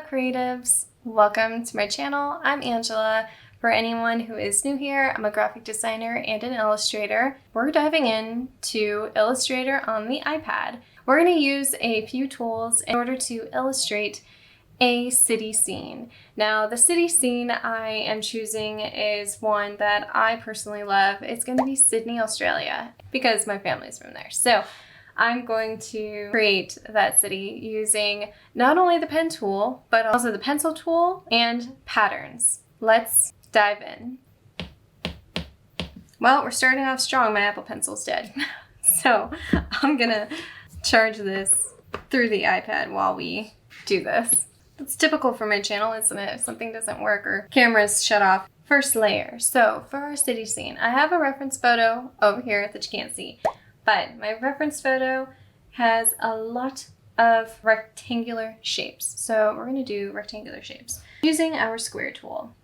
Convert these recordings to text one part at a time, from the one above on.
creatives, welcome to my channel. I'm Angela. For anyone who is new here, I'm a graphic designer and an illustrator. We're diving into Illustrator on the iPad. We're going to use a few tools in order to illustrate a city scene. Now, the city scene I am choosing is one that I personally love. It's going to be Sydney, Australia, because my family's from there. So I'm going to create that city using not only the pen tool, but also the pencil tool and patterns. Let's dive in. Well, we're starting off strong. My Apple Pencil's dead. So I'm gonna charge this through the iPad while we do this. It's typical for my channel, isn't it? If something doesn't work or cameras shut off. First layer. So for our city scene, I have a reference photo over here that you can't see, but my reference photo has a lot of rectangular shapes. So we're gonna do rectangular shapes using our square tool.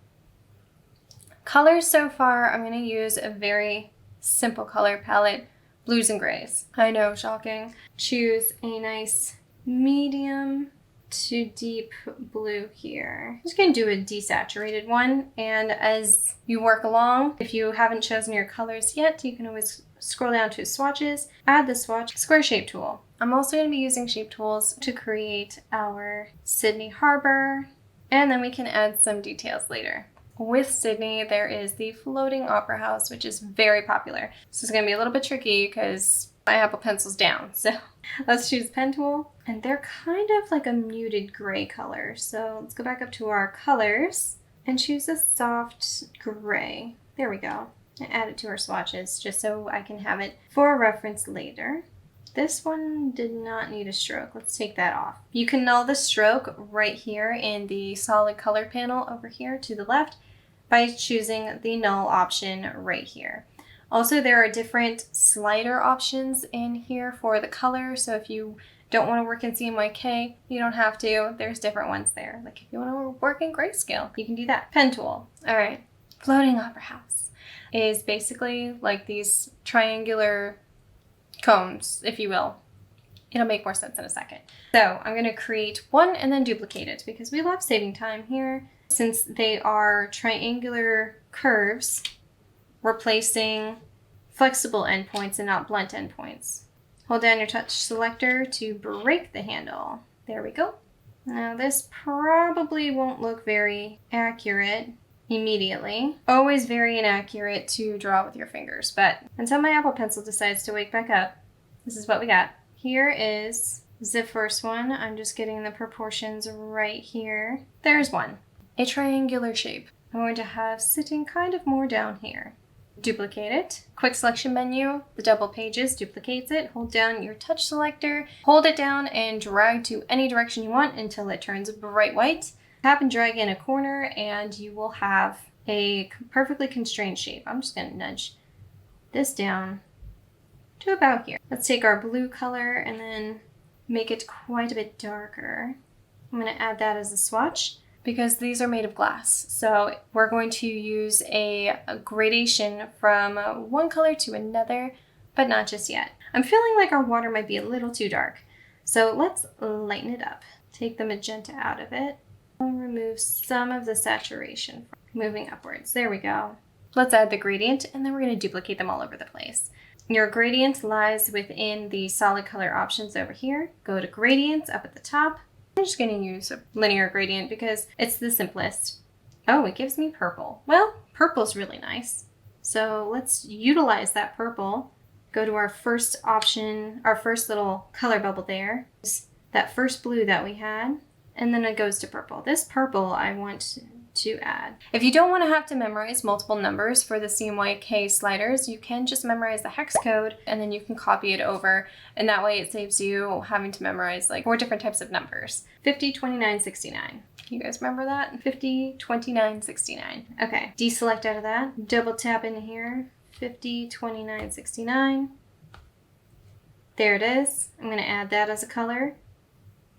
Colors so far, I'm going to use a very simple color palette, blues and grays. I know, shocking. Choose a nice medium to deep blue here. I'm just going to do a desaturated one, and as you work along, if you haven't chosen your colors yet, you can always scroll down to swatches, add the swatch square shape tool. I'm also going to be using shape tools to create our Sydney Harbor, and then we can add some details later. With Sydney, there is the Floating Opera House, which is very popular. This is going to be a little bit tricky because my Apple Pencil's down. So let's choose pen tool. And they're kind of like a muted gray color. So let's go back up to our colors and choose a soft gray. There we go. And add it to our swatches just so I can have it for reference later. This one did not need a stroke. Let's take that off. You can null the stroke right here in the solid color panel over here to the left by choosing the null option right here. Also, there are different slider options in here for the color. So if you don't want to work in CMYK, you don't have to. There's different ones there. Like if you want to work in grayscale, you can do that. Pen tool. All right. Floating Opera House is basically like these triangular cones, if you will. It'll make more sense in a second. So I'm going to create one and then duplicate it because we love saving time here. Since they are triangular curves, we're placing flexible endpoints and not blunt endpoints. Hold down your touch selector to break the handle. There we go. Now this probably won't look very accurate immediately. Always very inaccurate to draw with your fingers, but until my Apple Pencil decides to wake back up, this is what we got. Here is the first one. I'm just getting the proportions right here. There's one. A triangular shape. I'm going to have sitting kind of more down here. Duplicate it. Quick selection menu, the double pages duplicates it. Hold down your touch selector, hold it down and drag to any direction you want until it turns bright white. Tap and drag in a corner and you will have a perfectly constrained shape. I'm just going to nudge this down to about here. Let's take our blue color and then make it quite a bit darker. I'm going to add that as a swatch because these are made of glass. So we're going to use a gradation from one color to another, but not just yet. I'm feeling like our water might be a little too dark. So let's lighten it up. Take the magenta out of it. I'll remove some of the saturation moving upwards. There we go. Let's add the gradient and then we're going to duplicate them all over the place. Your gradient lies within the solid color options over here. Go to gradients up at the top. I'm just going to use a linear gradient because it's the simplest. Oh, it gives me purple. Well, purple's really nice. So let's utilize that purple. Go to our first option, our first little color bubble there. That first blue that we had. And then it goes to purple. This purple I want to add. If you don't want to have to memorize multiple numbers for the CMYK sliders, you can just memorize the hex code and then you can copy it over. And that way it saves you having to memorize like 4 different types of numbers. 50, 29, 69. You guys remember that? 50, 29, 69. Okay, deselect out of that. Double tap in here. 50, 29, 69. There it is. I'm going to add that as a color.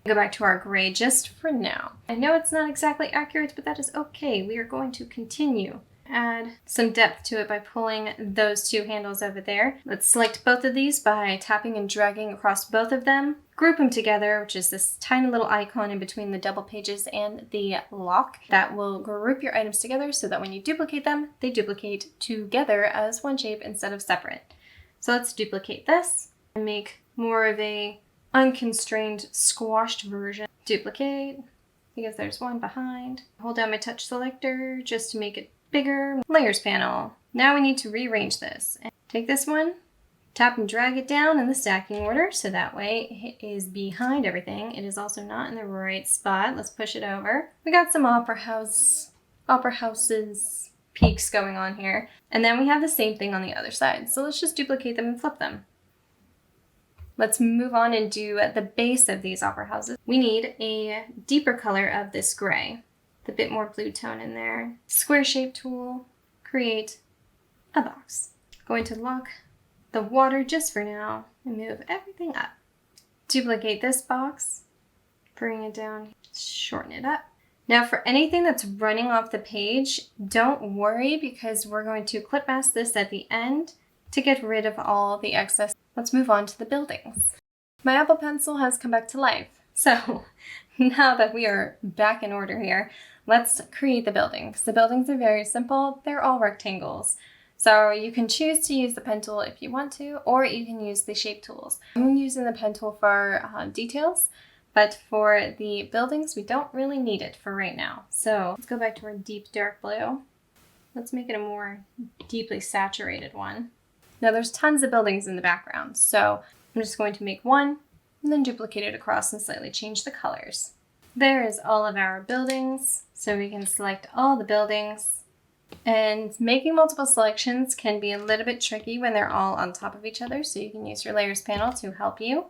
Go back to our gray just for now. I know it's not exactly accurate, but that is okay. We are going to continue. add some depth to it by pulling those two handles over there. Let's select both of these by tapping and dragging across both of them. Group them together, which is this tiny little icon in between the double pages and the lock that will group your items together so that when you duplicate them, they duplicate together as one shape instead of separate. So let's duplicate this and make more of a unconstrained squashed version. Duplicate, because there's one behind. Hold down my touch selector just to make it bigger. Layers panel. Now we need to rearrange this. Take this one, tap and drag it down in the stacking order so that way it is behind everything. It is also not in the right spot. Let's push it over. We got some opera houses peaks going on here. And then we have the same thing on the other side. So let's just duplicate them and flip them. Let's move on and do the base of these opera houses. We need a deeper color of this gray, the bit more blue tone in there. Square shape tool, create a box. Going to lock the water just for now and move everything up. Duplicate this box, bring it down, shorten it up. Now for anything that's running off the page, don't worry because we're going to clip mask this at the end to get rid of all the excess. Let's move on to the buildings. My Apple Pencil has come back to life. So now that we are back in order here, let's create the buildings. The buildings are very simple. They're all rectangles. So you can choose to use the pen tool if you want to, or you can use the shape tools. I'm using the pen tool for details, but for the buildings, we don't really need it for right now. So let's go back to our deep dark blue. Let's make it a more deeply saturated one. Now there's tons of buildings in the background, so I'm just going to make one and then duplicate it across and slightly change the colors. There is all of our buildings, so we can select all the buildings. And making multiple selections can be a little bit tricky when they're all on top of each other, so you can use your layers panel to help you.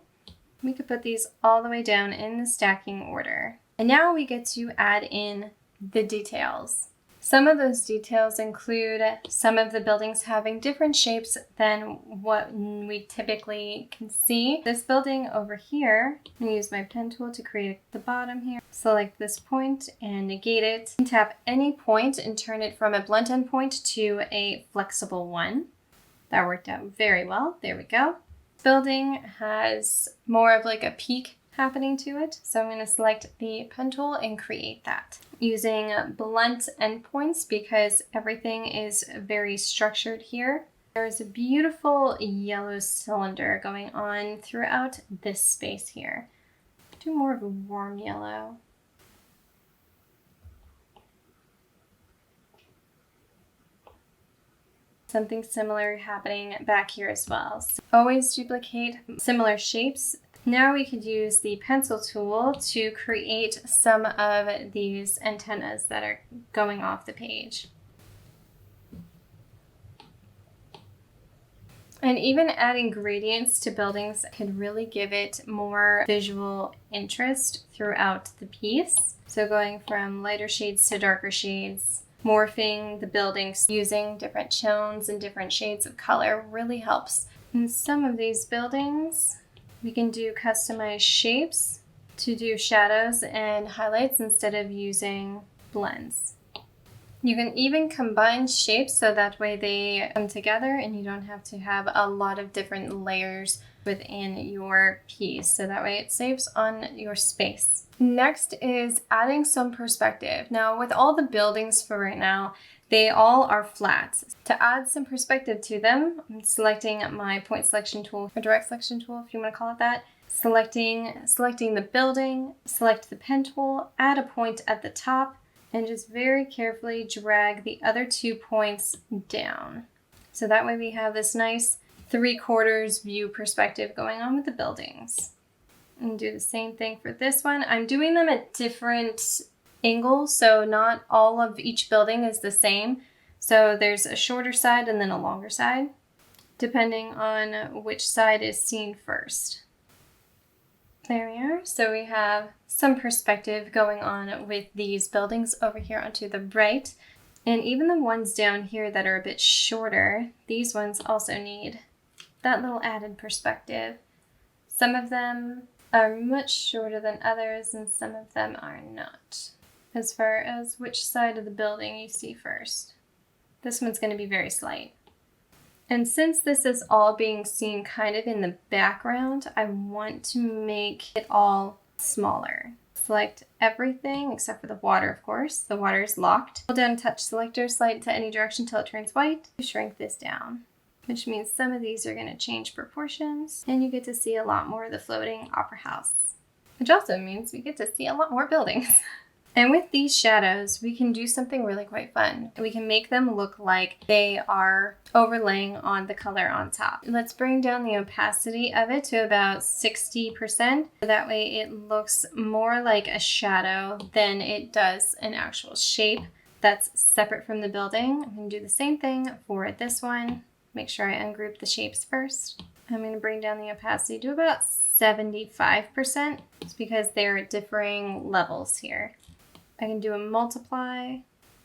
We could put these all the way down in the stacking order. And now we get to add in the details. Some of those details include some of the buildings having different shapes than what we typically can see. This building over here, I'm going to use my pen tool to create the bottom here. Select this point and negate it. Tap any point and turn it from a blunt end point to a flexible one. That worked out very well. There we go. Building has more of like a peak happening to it. So I'm going to select the pen tool and create that using blunt endpoints because everything is very structured here. There's a beautiful yellow cylinder going on throughout this space here. Do more of a warm yellow. Something similar happening back here as well. So always duplicate similar shapes. Now we could use the pencil tool to create some of these antennas that are going off the page. And even adding gradients to buildings could really give it more visual interest throughout the piece. So going from lighter shades to darker shades, morphing the buildings using different tones and different shades of color really helps. In some of these buildings, we can do customized shapes to do shadows and highlights instead of using blends. You can even combine shapes so that way they come together and you don't have to have a lot of different layers within your piece. So that way it saves on your space. Next is adding some perspective. Now with all the buildings for right now, they all are flat. To add some perspective to them, I'm selecting my point selection tool, or direct selection tool if you want to call it that. Selecting the building, select the pen tool, add a point at the top, and just very carefully drag the other 2 points down. So that way we have this nice 3/4 view perspective going on with the buildings. And do the same thing for this one. I'm doing them at different angles, so not all of each building is the same. So there's a shorter side and then a longer side, depending on which side is seen first. There we are. So we have some perspective going on with these buildings over here onto the right. And even the ones down here that are a bit shorter, these ones also need that little added perspective. Some of them are much shorter than others and some of them are not, as far as which side of the building you see first. This one's going to be very slight. And since this is all being seen kind of in the background, I want to make it all smaller. Select everything except for the water, of course. The water is locked. Hold down touch selector, slide to any direction until it turns white. Shrink this down, which means some of these are going to change proportions, and you get to see a lot more of the floating opera house, which also means we get to see a lot more buildings. And with these shadows, we can do something really quite fun. We can make them look like they are overlaying on the color on top. Let's bring down the opacity of it to about 60%. That way it looks more like a shadow than it does an actual shape that's separate from the building. I'm going to do the same thing for this one. Make sure I ungroup the shapes first. I'm going to bring down the opacity to about 75%. It's because they're at differing levels here. I can do a multiply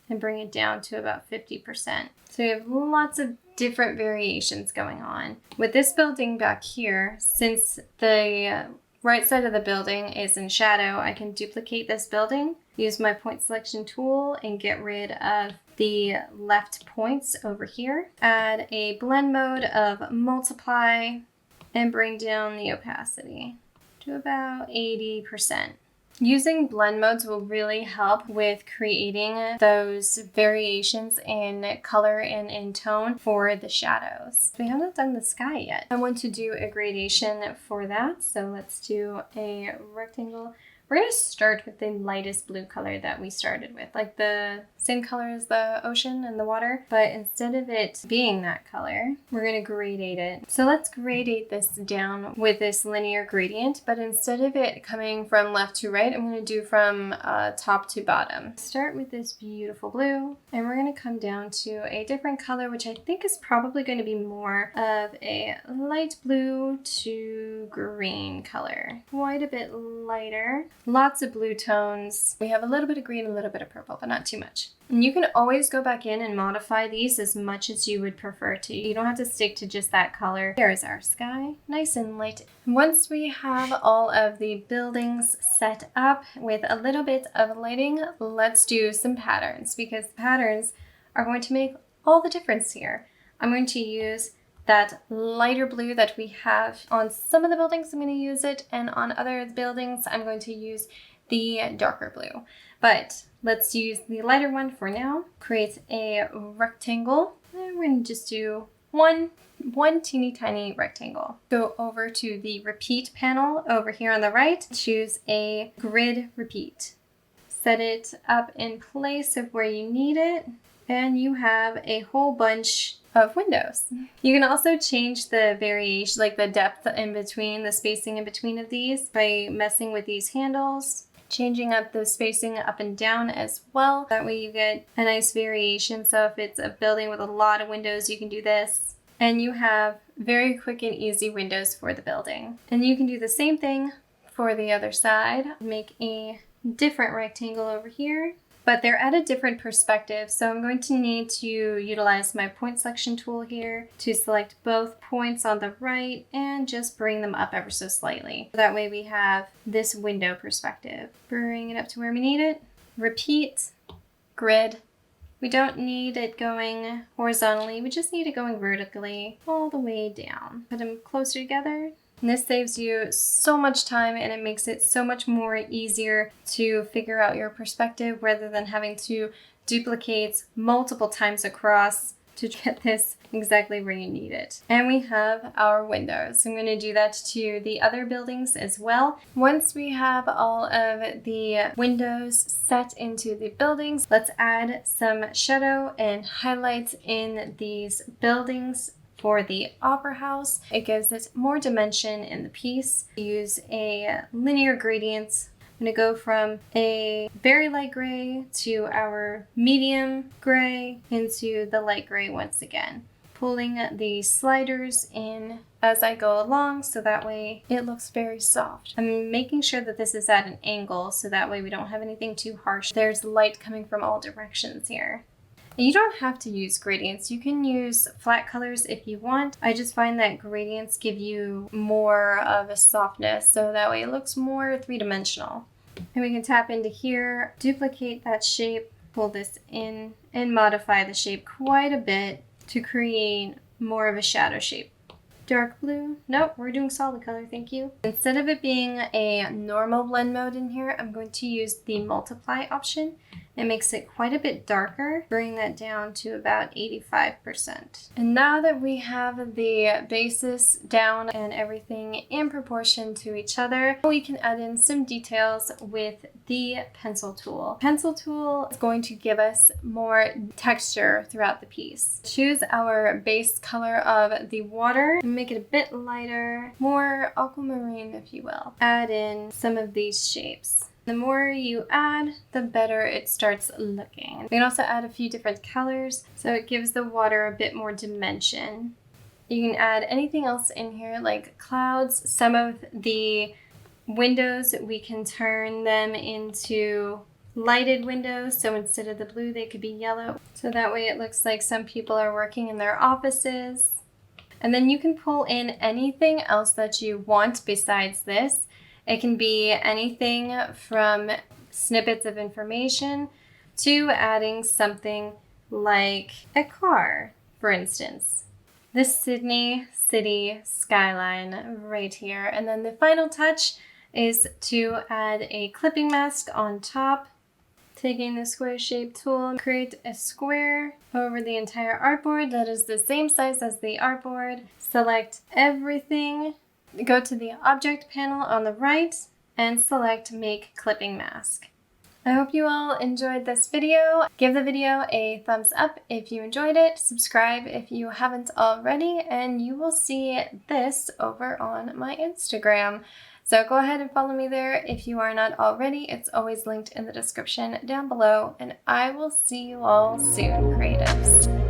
and bring it down to about 50%. So we have lots of different variations going on. With this building back here, since the right side of the building is in shadow, I can duplicate this building, use my point selection tool, and get rid of the left points over here. Add a blend mode of multiply and bring down the opacity to about 80%. Using blend modes will really help with creating those variations in color and in tone for the shadows. We haven't done the sky yet. I want to do a gradation for that, so let's do a rectangle. We're going to start with the lightest blue color that we started with, like the same color as the ocean and the water, but instead of it being that color, we're going to gradate it. So let's gradate this down with this linear gradient, but instead of it coming from left to right, I'm going to do from top to bottom. Start with this beautiful blue, and we're going to come down to a different color, which I think is probably going to be more of a light blue to green color. Quite a bit lighter. Lots of blue tones. We have a little bit of green, a little bit of purple, but not too much. And you can always go back in and modify these as much as you would prefer to. You don't have to stick to just that color. There's our sky, nice and light. Once we have all of the buildings set up with a little bit of lighting, let's do some patterns, because patterns are going to make all the difference here. I'm going to use that lighter blue that we have on some of the buildings. I'm going to use it, and on other buildings I'm going to use the darker blue. But let's use the lighter one for now. Create a rectangle, and we're going to just do one teeny tiny rectangle. Go over to the repeat panel over here on the right, choose a grid repeat. Set it up in place of where you need it, and you have a whole bunch of windows. You can also change the variation, like the depth in between, the spacing in between of these by messing with these handles, changing up the spacing up and down as well. That way you get a nice variation. So if it's a building with a lot of windows, you can do this. And you have very quick and easy windows for the building. And you can do the same thing for the other side. Make a different rectangle over here, but they're at a different perspective. So I'm going to need to utilize my point selection tool here to select both points on the right and just bring them up ever so slightly. That way we have this window perspective. Bring it up to where we need it. Repeat, grid. We don't need it going horizontally, we just need it going vertically all the way down. Put them closer together. And this saves you so much time, and it makes it so much more easier to figure out your perspective rather than having to duplicate multiple times across to get this exactly where you need it. And we have our windows. I'm going to do that to the other buildings as well. Once we have all of the windows set into the buildings, let's add some shadow and highlights in these buildings. For the opera house, it gives it more dimension in the piece. Use a linear gradient. I'm going to go from a very light gray to our medium gray into the light gray once again. Pulling the sliders in as I go along so that way it looks very soft. I'm making sure that this is at an angle so that way we don't have anything too harsh. There's light coming from all directions here. And you don't have to use gradients. You can use flat colors if you want. I just find that gradients give you more of a softness, so that way it looks more three-dimensional. And we can tap into here, duplicate that shape, pull this in and modify the shape quite a bit to create more of a shadow shape. Dark blue? Nope, we're doing solid color, thank you. Instead of it being a normal blend mode in here, I'm going to use the multiply option. It makes it quite a bit darker, bring that down to about 85%. And now that we have the basis down and everything in proportion to each other, we can add in some details with the pencil tool. Pencil tool is going to give us more texture throughout the piece. Choose our base color of the water and make it a bit lighter, more aquamarine if you will. Add in some of these shapes. The more you add, the better it starts looking. We can also add a few different colors, so it gives the water a bit more dimension. You can add anything else in here, like clouds. Some of the windows, we can turn them into lighted windows, so instead of the blue, they could be yellow. So that way it looks like some people are working in their offices. And then you can pull in anything else that you want besides this. It can be anything from snippets of information to adding something like a car, for instance. The Sydney city skyline right here. And then the final touch is to add a clipping mask on top. Taking the square shape tool, create a square over the entire artboard that is the same size as the artboard. Select everything. Go to the object panel on the right and select make clipping mask. I hope you all enjoyed this video. Give the video a thumbs up if you enjoyed it, subscribe if you haven't already, and you will see this over on my Instagram. So go ahead and follow me there if you are not already. It's always linked in the description down below, and I will see you all soon, creatives.